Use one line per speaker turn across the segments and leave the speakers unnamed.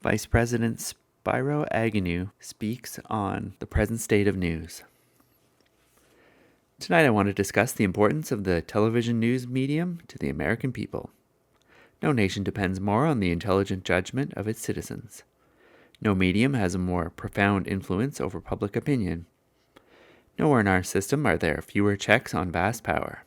Vice President Spiro Agnew speaks on the present state of news. Tonight I want to discuss the importance of the television news medium to the American people. No nation depends more on the intelligent judgment of its citizens. No medium has a more profound influence over public opinion. Nowhere in our system are there fewer checks on vast power.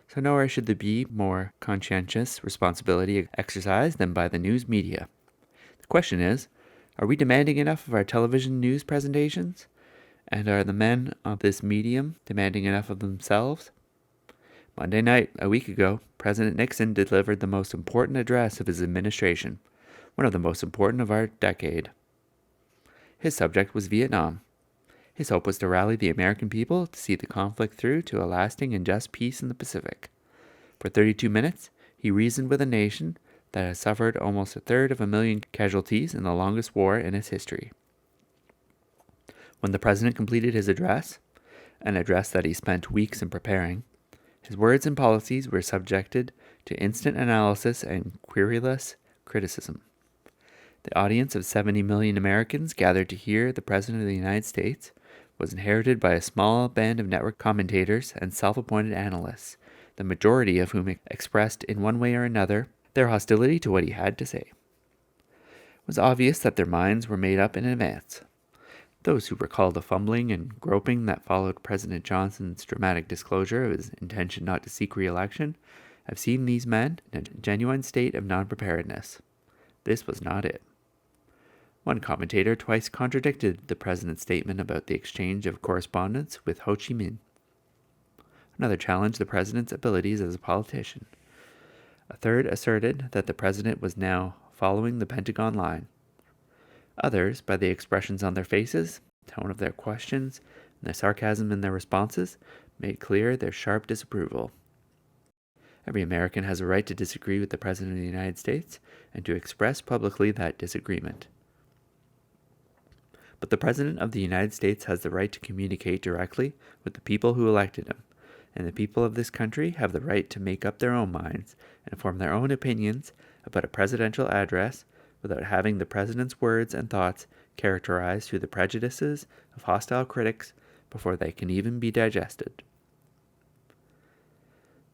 So nowhere should there be more conscientious responsibility exercised than by the news media. The question is, are we demanding enough of our television news presentations? And are the men of this medium demanding enough of themselves? Monday night, a week ago, President Nixon delivered the most important address of his administration, one of the most important of our decade. His subject was Vietnam. His hope was to rally the American people to see the conflict through to a lasting and just peace in the Pacific. For 32 minutes, he reasoned with a nation that has suffered almost 1/3 casualties in the longest war in its history. When the president completed his address, an address that he spent weeks in preparing, his words and policies were subjected to instant analysis and querulous criticism. The audience of 70 million Americans gathered to hear the President of the United States was inherited by a small band of network commentators and self-appointed analysts, the majority of whom expressed in one way or another their hostility to what he had to say. It was obvious that their minds were made up in advance. Those who recall the fumbling and groping that followed President Johnson's dramatic disclosure of his intention not to seek re-election have seen these men in a genuine state of non-preparedness. This was not it. One commentator twice contradicted the president's statement about the exchange of correspondence with Ho Chi Minh. Another challenged the president's abilities as a politician. A third asserted that the president was now following the Pentagon line. Others, by the expressions on their faces, tone of their questions, and the sarcasm in their responses, made clear their sharp disapproval. Every American has a right to disagree with the President of the United States and to express publicly that disagreement. But the President of the United States has the right to communicate directly with the people who elected him, and the people of this country have the right to make up their own minds and form their own opinions about a presidential address without having the President's words and thoughts characterized through the prejudices of hostile critics before they can even be digested.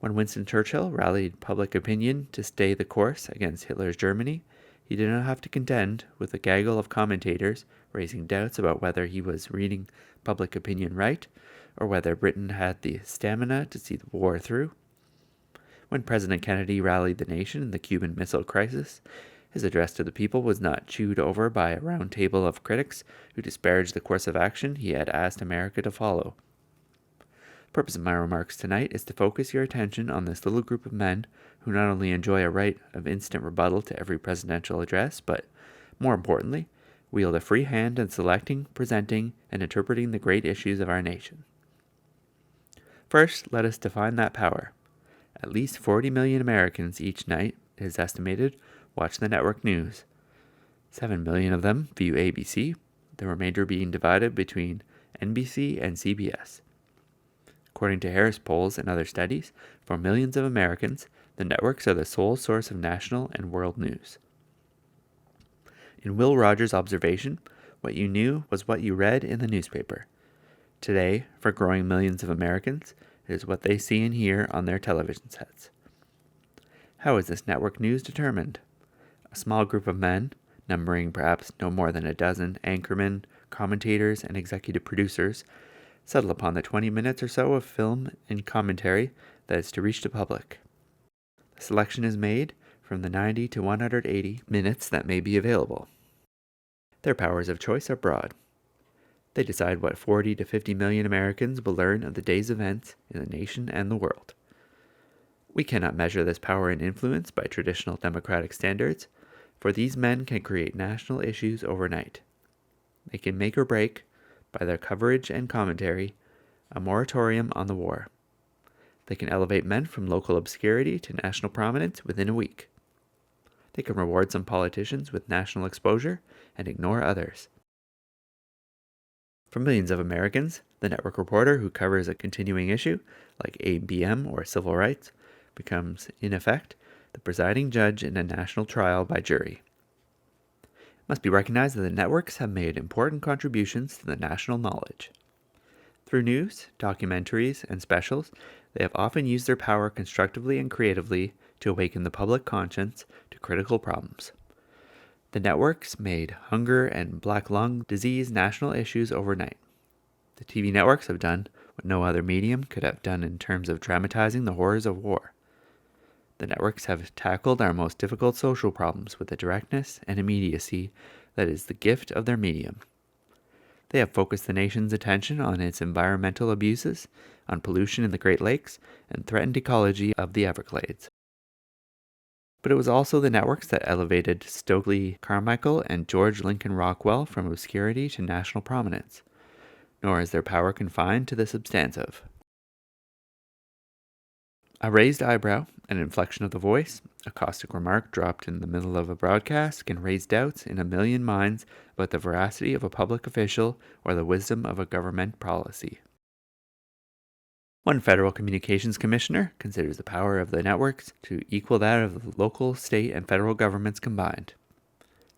When Winston Churchill rallied public opinion to stay the course against Hitler's Germany, he did not have to contend with a gaggle of commentators raising doubts about whether he was reading public opinion right or whether Britain had the stamina to see the war through. When President Kennedy rallied the nation in the Cuban Missile Crisis, his address to the people was not chewed over by a round table of critics who disparaged the course of action he had asked America to follow. The purpose of my remarks tonight is to focus your attention on this little group of men who not only enjoy a right of instant rebuttal to every presidential address, but, more importantly, wield a free hand in selecting, presenting, and interpreting the great issues of our nation. First, let us define that power. At least 40 million Americans each night, it is estimated, watch the network news. 7 million of them view ABC, the remainder being divided between NBC and CBS. According to Harris polls and other studies, for millions of Americans, the networks are the sole source of national and world news. In Will Rogers' observation, what you knew was what you read in the newspaper. Today, for growing millions of Americans, it is what they see and hear on their television sets. How is this network news determined? A small group of men, numbering perhaps no more than a dozen anchormen, commentators, and executive producers, settle upon the 20 minutes or so of film and commentary that is to reach the public. The selection is made from the 90 to 180 minutes that may be available. Their powers of choice are broad. They decide what 40 to 50 million Americans will learn of the day's events in the nation and the world. We cannot measure this power and influence by traditional democratic standards, for these men can create national issues overnight. They can make or break, by their coverage and commentary, a moratorium on the war. They can elevate men from local obscurity to national prominence within a week. They can reward some politicians with national exposure and ignore others. For millions of Americans, the network reporter who covers a continuing issue, like ABM or civil rights, becomes, in effect, the presiding judge in a national trial by jury. must be recognized that the networks have made important contributions to the national knowledge. Through news, documentaries, and specials, they have often used their power constructively and creatively to awaken the public conscience to critical problems. The networks made hunger and black lung disease national issues overnight. The TV networks have done what no other medium could have done in terms of dramatizing the horrors of war. The networks have tackled our most difficult social problems with a directness and immediacy that is the gift of their medium. They have focused the nation's attention on its environmental abuses, on pollution in the Great Lakes, and threatened ecology of the Everglades. But it was also the networks that elevated Stokely Carmichael and George Lincoln Rockwell from obscurity to national prominence. Nor is their power confined to the substantive. A raised eyebrow, an inflection of the voice, a caustic remark dropped in the middle of a broadcast can raise doubts in a million minds about the veracity of a public official or the wisdom of a government policy. One federal communications commissioner considers the power of the networks to equal that of the local, state, and federal governments combined.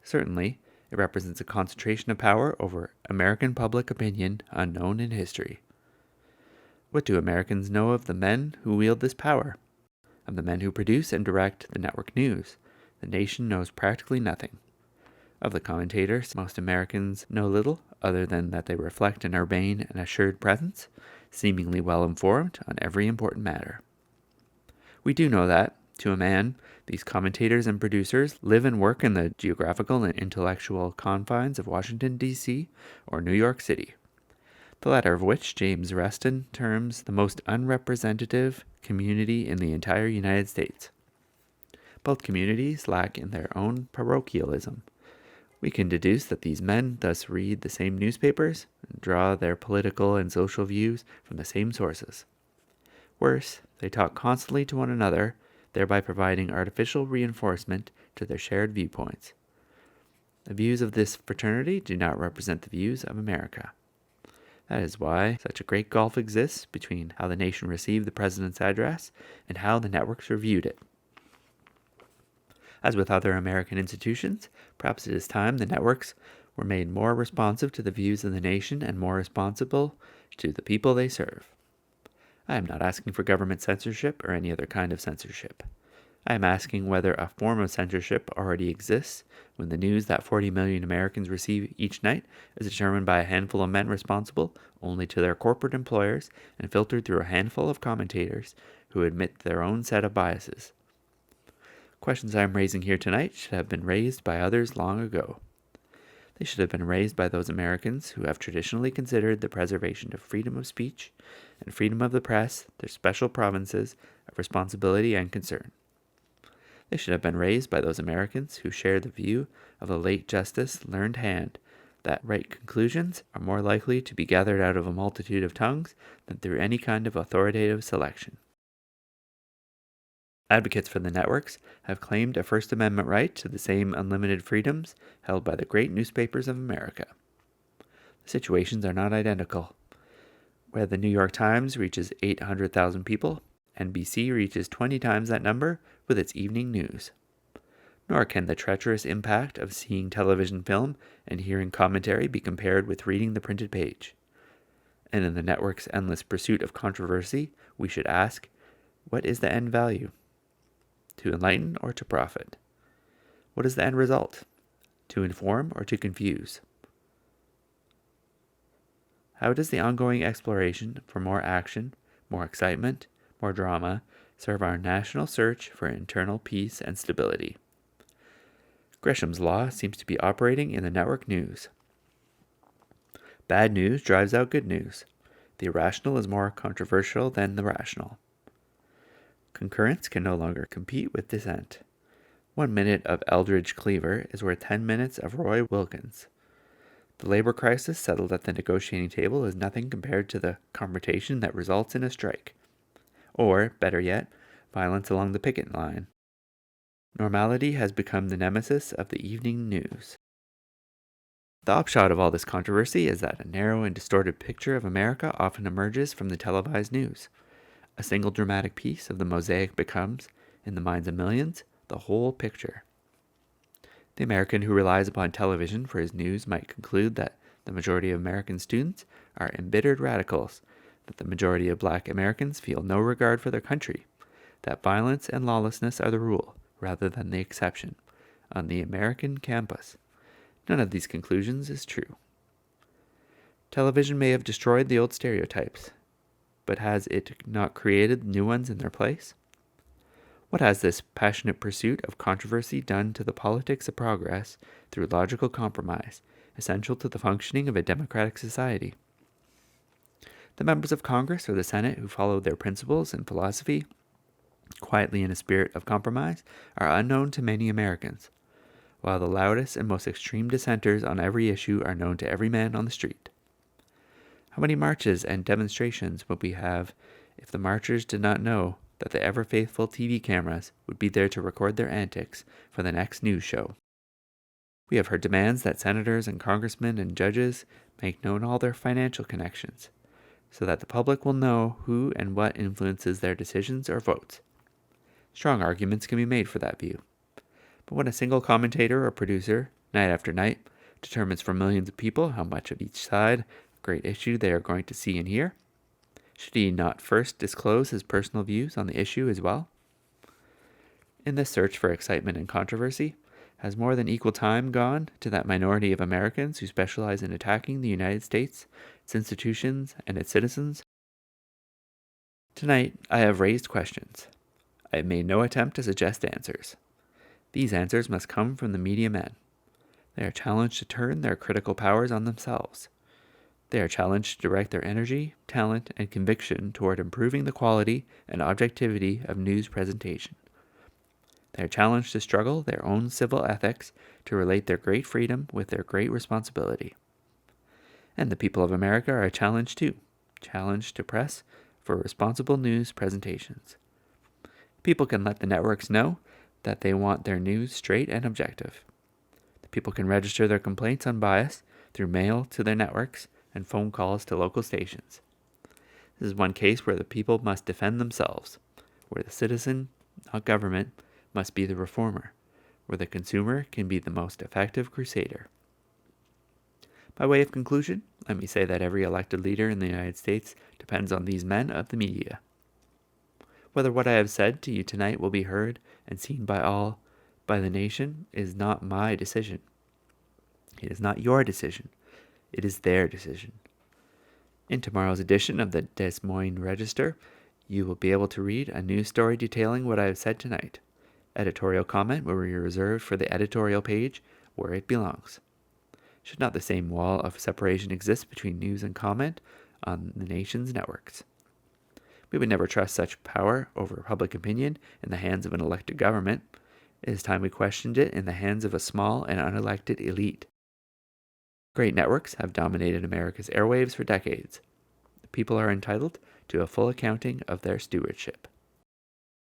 Certainly, it represents a concentration of power over American public opinion unknown in history. What do Americans know of the men who wield this power? Of the men who produce and direct the network news, the nation knows practically nothing. Of the commentators, most Americans know little other than that they reflect an urbane and assured presence, seemingly well informed on every important matter. We do know that, to a man, these commentators and producers live and work in the geographical and intellectual confines of Washington, D.C. or New York City, the latter of which James Reston terms the most unrepresentative community in the entire United States. Both communities lack in their own parochialism. We can deduce that these men thus read the same newspapers and draw their political and social views from the same sources. Worse, they talk constantly to one another, thereby providing artificial reinforcement to their shared viewpoints. The views of this fraternity do not represent the views of America. That is why such a great gulf exists between how the nation received the president's address and how the networks reviewed it. As with other American institutions, perhaps it is time the networks were made more responsive to the views of the nation and more responsible to the people they serve. I am not asking for government censorship or any other kind of censorship. I am asking whether a form of censorship already exists when the news that 40 million Americans receive each night is determined by a handful of men responsible only to their corporate employers and filtered through a handful of commentators who admit their own set of biases. Questions I am raising here tonight should have been raised by others long ago. They should have been raised by those Americans who have traditionally considered the preservation of freedom of speech and freedom of the press their special provinces of responsibility and concern. They should have been raised by those Americans who share the view of the late Justice Learned Hand that right conclusions are more likely to be gathered out of a multitude of tongues than through any kind of authoritative selection. Advocates for the networks have claimed a First Amendment right to the same unlimited freedoms held by the great newspapers of America. The situations are not identical. Where the New York Times reaches 800,000 people, NBC reaches 20 times that number with its evening news. Nor can the treacherous impact of seeing television film and hearing commentary be compared with reading the printed page. And in the network's endless pursuit of controversy, we should ask, what is the end value? To enlighten or to profit? What is the end result? To inform or to confuse? How does the ongoing exploration for more action, more excitement, more drama serve our national search for internal peace and stability? Gresham's law seems to be operating in the network news. Bad news drives out good news. The irrational is more controversial than the rational. Concurrence can no longer compete with dissent. 1 minute of Eldridge Cleaver is worth 10 minutes of Roy Wilkins. The labor crisis settled at the negotiating table is nothing compared to the confrontation that results in a strike. Or, better yet, violence along the picket line. Normality has become the nemesis of the evening news. The upshot of all this controversy is that a narrow and distorted picture of America often emerges from the televised news. A single dramatic piece of the mosaic becomes, in the minds of millions, the whole picture. The American who relies upon television for his news might conclude that the majority of American students are embittered radicals, that the majority of black Americans feel no regard for their country, that violence and lawlessness are the rule rather than the exception on the American campus. None of these conclusions is true. Television may have destroyed the old stereotypes, but has it not created new ones in their place? What has this passionate pursuit of controversy done to the politics of progress through logical compromise, essential to the functioning of a democratic society? The members of Congress or the Senate who followed their principles and philosophy quietly in a spirit of compromise are unknown to many Americans, while the loudest and most extreme dissenters on every issue are known to every man on the street. How many marches and demonstrations would we have if the marchers did not know that the ever-faithful TV cameras would be there to record their antics for the next news show? We have heard demands that senators and congressmen and judges make known all their financial connections, so that the public will know who and what influences their decisions or votes. Strong arguments can be made for that view. But when a single commentator or producer, night after night, determines for millions of people how much of each side great issue they are going to see and hear, should he not first disclose his personal views on the issue as well? In this search for excitement and controversy, has more than equal time gone to that minority of Americans who specialize in attacking the United States, its institutions, and its citizens? Tonight, I have raised questions. I have made no attempt to suggest answers. These answers must come from the media men. They are challenged to turn their critical powers on themselves. They are challenged to direct their energy, talent, and conviction toward improving the quality and objectivity of news presentation. They are challenged to struggle their own civil ethics to relate their great freedom with their great responsibility. And the people of America are challenged too, challenged to press for responsible news presentations. People can let the networks know that they want their news straight and objective. The people can register their complaints on bias through mail to their networks and phone calls to local stations. This is one case where the people must defend themselves, where the citizen, not government, must be the reformer, where the consumer can be the most effective crusader. By way of conclusion, let me say that every elected leader in the United States depends on these men of the media. Whether what I have said to you tonight will be heard and seen by all, by the nation, is not my decision. It is not your decision. It is their decision. In tomorrow's edition of the Des Moines Register, you will be able to read a news story detailing what I have said tonight. Editorial comment will be reserved for the editorial page where it belongs. Should not the same wall of separation exist between news and comment on the nation's networks? We would never trust such power over public opinion in the hands of an elected government. It is time we questioned it in the hands of a small and unelected elite. Great networks have dominated America's airwaves for decades. The people are entitled to a full accounting of their stewardship.